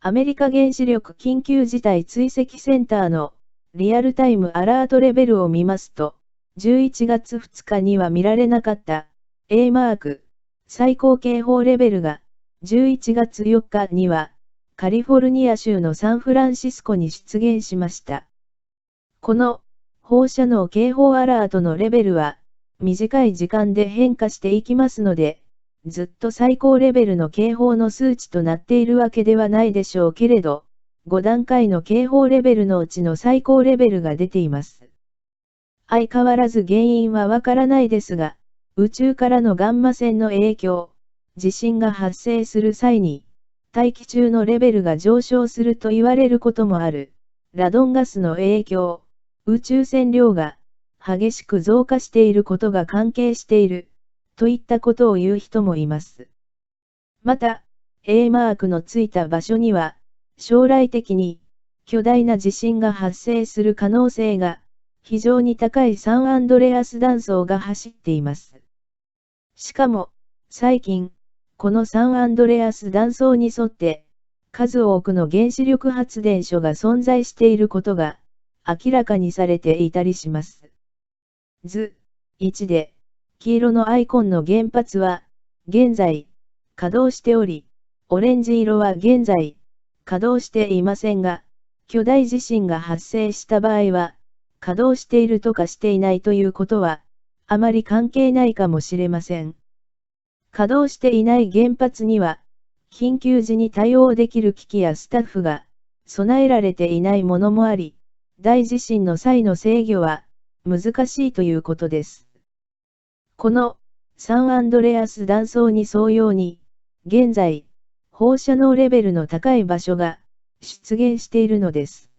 アメリカ原子力緊急事態追跡センターのリアルタイムアラートレベルを見ますと、11月2日には見られなかった A マーク最高警報レベルが11月4日にはカリフォルニア州のサンフランシスコに出現しました。この放射能警報アラートのレベルは短い時間で変化していきますので、ずっと最高レベルの警報の数値となっているわけではないでしょうけれど、5段階の警報レベルのうちの最高レベルが出ています。相変わらず原因はわからないですが、宇宙からのガンマ線の影響、地震が発生する際に、大気中のレベルが上昇すると言われることもある、ラドンガスの影響、宇宙線量が激しく増加していることが関係している、といったことを言う人もいます。また、A マークのついた場所には、将来的に巨大な地震が発生する可能性が非常に高いサンアンドレアス断層が走っています。しかも、最近、このサンアンドレアス断層に沿って、数多くの原子力発電所が存在していることが明らかにされていたりします。図1で、黄色のアイコンの原発は、現在、稼働しており、オレンジ色は現在、稼働していませんが、巨大地震が発生した場合は、稼働しているとかしていないということは、あまり関係ないかもしれません。稼働していない原発には、緊急時に対応できる機器やスタッフが備えられていないものもあり、大地震の際の制御は難しいということです。このサンアンドレアス断層に沿うように、現在、放射能レベルの高い場所が出現しているのです。